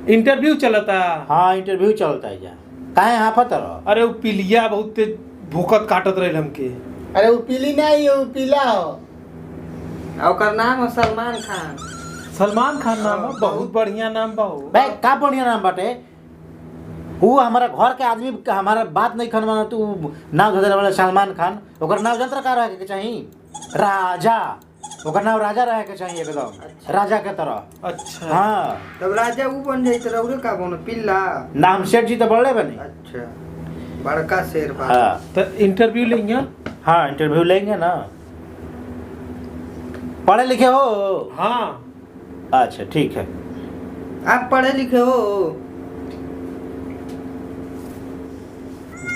Interview चलता। हाँ interview चलता है जा काहे हाफत रह। अरे वो पिलिया बहुत तेज भूकत काटत रहे हमके। अरे वो पीली नहीं वो पीला हो। ओकर नाम है सलमान खान। सलमान खान नाम है, बहुत बढ़िया नाम बा हो। भाई का बढ़िया नाम बाटे। वो हमारा घर के आदमी हमारा बात नहीं खनवाना तू नाम धरे वाला सलमान खान ओकर नाम जंत्र का रहे के चाहिए राजा। ओकर नाम राजा रहे के चाहिए एकदम अच्छा। राजा के तरह। अच्छा हाँ तब राजा वो बन जाई तो रउरे का बनो पिल्ला। नाम सेठ जी तो बड़े बने। अच्छा बड़का शेर बा। हाँ तो इंटरव्यू लेंगे। हाँ इंटरव्यू लेंगे ना। पढ़े लिखे हो। हाँ अच्छा ठीक है। आप पढ़े लिखे हो।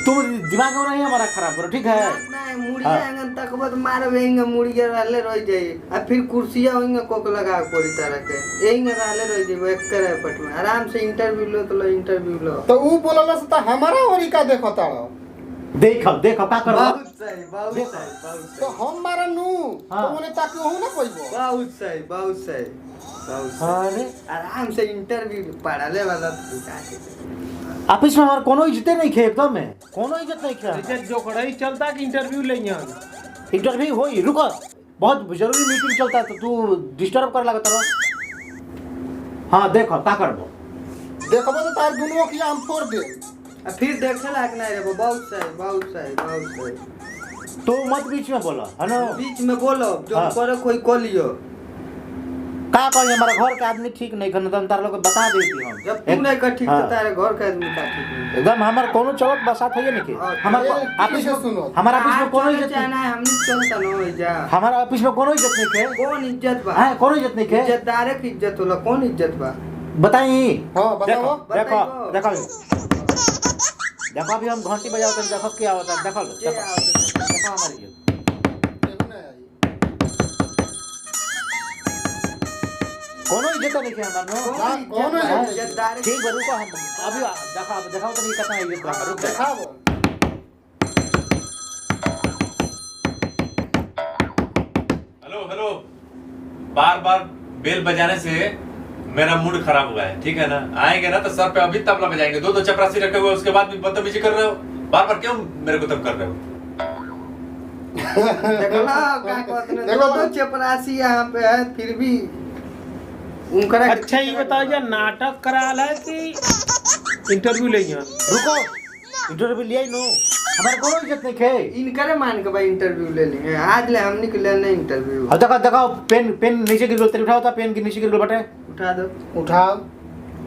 तुम दिमाग में नहीं हमारा खराब करो ठीक है। नहीं मुड़िया आंगन तक बस मार वेंगे मुड़िया रहले रह जाई। अब फिर कुर्सियां होंगे कोक लगा पूरी तरह के एंगे रहले रह जाई एक करे पट में आराम से इंटरव्यू लो तो लो इंटरव्यू लो। तो वो बोलला से तो हमारा ओरी का देखो तारो। देखो देखो का करो। बहुत सही बहुत सही बहुत तो सही हम मारा नू हाँ। तो उन्हें ताकि हो ना पइबो। बहुत सही बहुत सही बहुत सही। अरे आराम से इंटरव्यू पढ़ाले वाला तो का के ऑफिस में हमारा कोनो इज्जत नहीं खे एकदम में कोनो इज्जत नहीं खे। जैसे जो कड़ाई चलता कि इंटरव्यू लेंगे। इंटरव्यू होई रुको बहुत जरूरी मीटिंग चलता है तो तू डिस्टर्ब कर लगता रहो। हाँ देखो का करबो। देखबो तो तार दुनुओ की हम फोड़ दे। अब फिर देखे लायक नहीं रे बहुत सही बहुत सही बहुत सही। तो मत बीच में बोलो है ना। बीच में बोलो जो हाँ। करे कोई कोलियो। का कही हमारा घर के आदमी ठीक नहीं करना तो तार लोग बता देती हम जब तू नहीं कर ठीक हाँ। तो तारे घर के आदमी का ठीक नहीं। एकदम हमार कोनो चलत बसात है नहीं के हाँ, हमारा ये ऑफिस से में सुनो। हमारा ऑफिस में कोनो इज्जत चाहे नहीं। ना हमनी चलता न हो जा। हमारा ऑफिस में कोनो इज्जत नहीं के। कौन इज्जत बा। हां कोनो इज्जत नहीं के। इज्जतदार की इज्जत होला कौन इज्जत बा। बताई। हां देखो बताओ। देखो देखो अभी हम घंटी बजाओ तो देखो क्या होता है देखो देखो हमारी ये कोनो इज्जत नहीं के हमार नो। कौन है इज्जतदार ठीक है रुको हम अभी देखो तो नहीं कितना इज्जत बा रुक जा। दिखाओ। हेलो हेलो बार बार बेल बजाने से मेरा मूड खराब हुआ है ठीक है ना। आएंगे ना तो सर पे अभी तबला बजाएंगे। दो चपरासी रखे हुए उसके बाद भी बदतमीजी कर रहे हो। बार बार क्यों मेरे को तब कर रहे हो। देखला का कहत ने देखो दो चपरासी यहाँ पे है फिर भी उनकरा के अच्छा ये बताओ जा नाटक कराल है कि इंटरव्यू लेंगे। रुको इंटरव्यू लिया नो हमारे कोनो इज्जत नहीं के। इनकरे मान के भाई इंटरव्यू ले लेंगे आज ले हमनी के ले नहीं इंटरव्यू। अब देखो देखो पेन पेन नीचे गिर गई उठाओ था पेन के नीचे गिर गई बटे। उठा दो। उठाओ।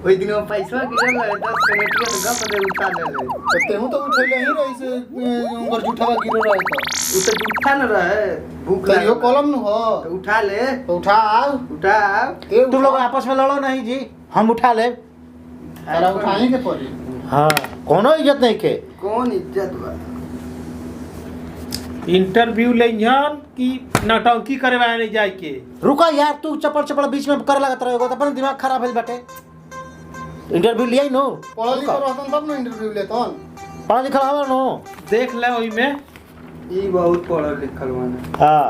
ओई दिन में पैसा गिरल है 10 मिनट के गप दे उठा ले। तो तेहू तो उठैले ही रही से ऊपर झूठावा गिरो रहे तो। उ तो उठा न रहे भूख कहियो लगी कलम न हो। तो उठा ले तो उठाओ। उठा। तुम लोग आपस में लड़ो नहीं जी हम उठा ले। अरे उठाई के पड़ी। हाँ कोनो इज्जत नहीं के। कौन इज्जत बा। इंटरव्यू लेंगे कि नौटंकी करे वाला नहीं जाए के। रुका यार तू चपड़ चपड़ बीच में कर लगत रहेगा तो अपन दिमाग खराब है बटे। इंटरव्यू लिया ही नो। पढ़ल लिखल रहतन तब न इंटरव्यू लेतन। पढ़ा लिखा हवा नो। देख ले वही में ई बहुत पढ़ल लिखल माने। हाँ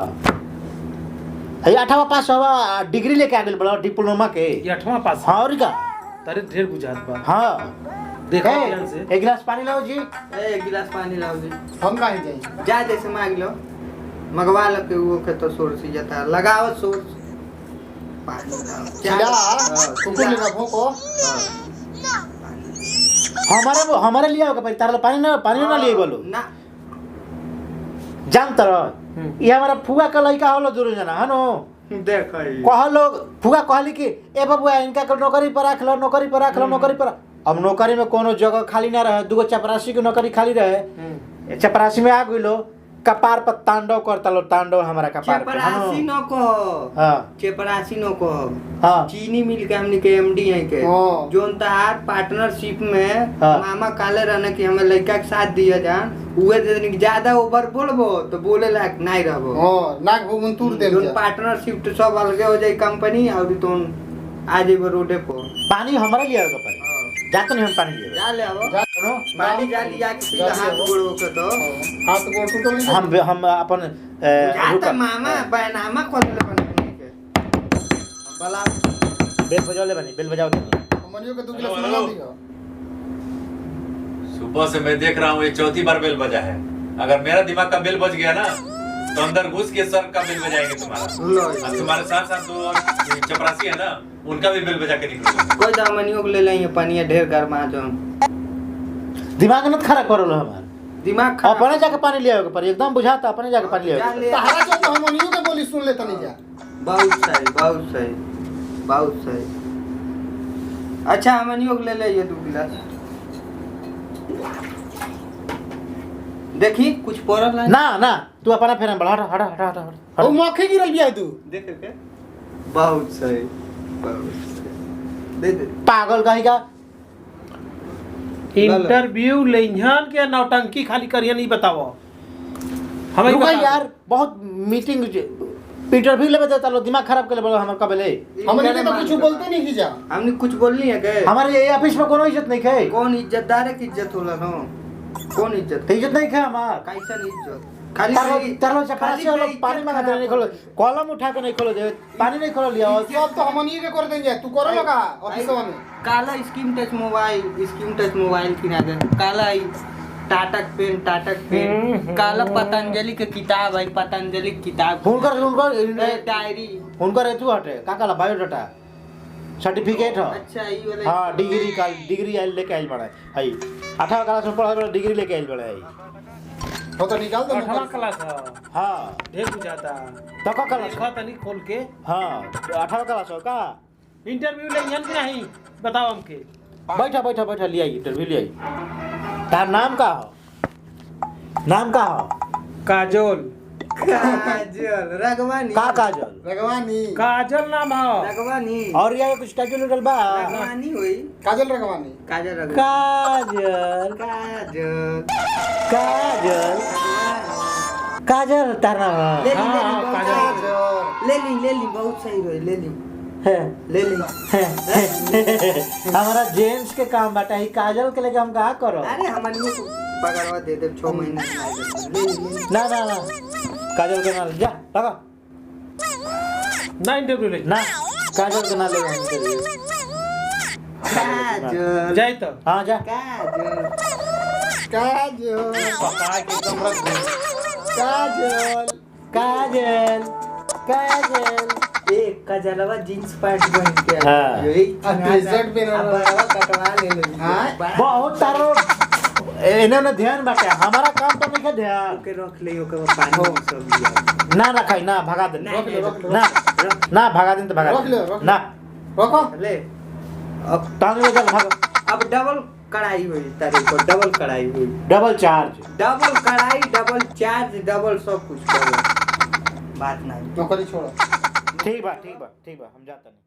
ये 8वां पास हुआ डिग्री लेके आ गए बड़ा डिप्लोमा के। ये 8वां पास। हाँ और का। तारे ढेर बुझात बा। हाँ देखो ए, ध्यान से। एक गिलास पानी लाओ जी। एक गिलास पानी लाओ जी। हम काहे जाई। जा जैसे मांग लो मंगवा लो के वो के तो सोर्स ही जाता लगाओ सोर्स पानी लाओ। चिड़ा तुमको लेगा भोको। हमारे लिए होगा भाई तारा पानी ना लिए बोलो ना जान तरह ये हमारा फुआ का लड़का होलो जरूर जना है नो। देखो कह लोग फुआ कहली कि ए बबुआ इनका के नौकरी पर रख लो नौकरी पर रख लो नौकरी पर। अब नौकरी में कोनो जगह खाली ना रहे दूगो चपरासी की नौकरी खाली रहे। चपरासी में आ गइलो कपार पर तांडव करता लो तांडव हमारा कपार पे। चपरासी न को। हां चपरासी न को। हां चीनी मिल के हमनी के एमडी है के हाँ। जोन तहार पार्टनरशिप में हाँ। मामा काले रहने कि हमें लड़का के साथ दिया जान उहे दिन ज्यादा ओवर बोलबो तो बोले लायक नहीं रहबो। हां नाक भूमन तूर दे। जोन पार्टनरशिप तो सब अलगे हो जाई कंपनी और तुम आ जेबो रोडे पर। पानी हमारे लिए होगा पर जाते नहीं हम पानी लिए जा ले आओ जा सुनो पानी जा लिया के सीधा हाथ गोड़ो के तो हाथ गोड़ टूटल नहीं। हम अपन जाता मामा बैनामा खोल ले बने के बला बेल बजाओ ले बनी बेल बजाओ तो हमनियों के 2 गिलास हेलो, मंगा हेलो। दियो। सुबह से मैं देख रहा हूँ ये चौथी बार बेल बजा है। अगर मेरा दिमाग का बेल बज गया ना तो अंदर घुस के सर का बेल बजाएंगे तुम्हारा। लो और तुम्हारे साथ साथ 2 और चपरासी है ना, उनका भी बेल बजा के निकलूंगा। कोई दामनियों को ले लेंगे पानी ढेर गरमा जो दिमाग न खराब करो लो हमार दिमाग खराब अपने जाके पानी ले आओगे पर एकदम बुझाता अपने जाके पानी ले जा आओगे ले तहरा चल तो हमनियों के बोली सुन ले तनी जा। बहुत सही बहुत सही बहुत सही। अच्छा हमनियों को ले ले 2 गिलास देखी कुछ पड़ल है ना ना तू अपना फेरन बढ़ा हटा हटा हटा हटा ओ मौके गिरल बिया तू। देख के बहुत सही बहुत सही। दे दे पागल कहीं का इंटरव्यू लेंहन के नौटंकी खाली करिए नहीं बताओ हमें रुको बताओ। यार बहुत मीटिंग इंटरव्यू लेवे देता लो दिमाग खराब कर ले बोलो हमर कबले हमनी के तो कुछ बोलते नहीं की जा। हमने कुछ बोलनी है के हमारे ये ऑफिस में कोनो इज्जत नहीं है कौन इज्जतदार है कि इज्जत होला नो कौन इज्जत इज्जत नहीं है हमार कैसन इज्जत खाली तारो चपरासी वाला पानी मांगते नहीं खोलो कॉलम उठा के नहीं खोलो दे पानी नहीं खोलो लिया और सब तो हमनियों के कर देंगे तू करो लगा ऑफिसवा में। काला स्क्रीन टच मोबाइल किना दे काला ही टाटक पेन काला पतंजलि के किताब है पतंजलि की किताब उनकर डायरी उनकर एतु हटे का काला बायोडाटा सर्टिफिकेट है अच्छा ई वाला हां डिग्री आइल लेके आइल बड़ा है 18 क्लास में पढ़ा डिग्री लेके आइल बड़ा है हो तो निकाल दो 8वां क्लास है हां ढेर बुझाता तो का क्लास देखा तनी खोल के हां 18 क्लास हो का इंटरव्यू लेंहन कि नहीं बताओ हमके बैठा बैठा बैठा ले आई इंटरव्यू ले आई तार नाम का हो काजोल काजल रगवानी का काजल रगवानी काजल नाम है रगवानी और ये कुछ टाइटल उठल बा रगवानी होई काजल रगवानी काजल रगवानी काजल काजल काजल काजल तार नाम ले है ली हाँ, काजल। ले ली बहुत सही रही ले ली ले ली हमारा जेंट्स के काम बाटा ही काजल के लेके हम कहा करो अरे हमनियों को पकड़वा दे दे 6 महीने ले ली ना ना ना काजल के ना ले जा लगा ना इंटरव्यू ले ना काजल के ना ले जा काजल जाए तो हाँ जा काजल काजल पका के एकदम रख दे काजल काजल काजल एक काजलवा जींस पैंट पहन के हाँ। यही अब टी-शर्ट पहना हुआ। बड़वा कटवा ले ले हाँ। बहुत तारो इन्होंने ध्यान बाटे हमारा काम तो नहीं है ध्यान के रख ले ओके पानी में सब दिया ना रखाई ना भगा दे रख ले, रख ले। ना ना भगा दिन तो भगा रख ले, दे। रख ले। ना रखो ले अब तानी में चल भागो अब डबल कढ़ाई हुई तारे को डबल कढ़ाई हुई डबल चार्ज डबल कढ़ाई डबल चार्ज डबल सब कुछ डबल बात नहीं नौकरी छोड़ो। ठीक बा हम जाता नहीं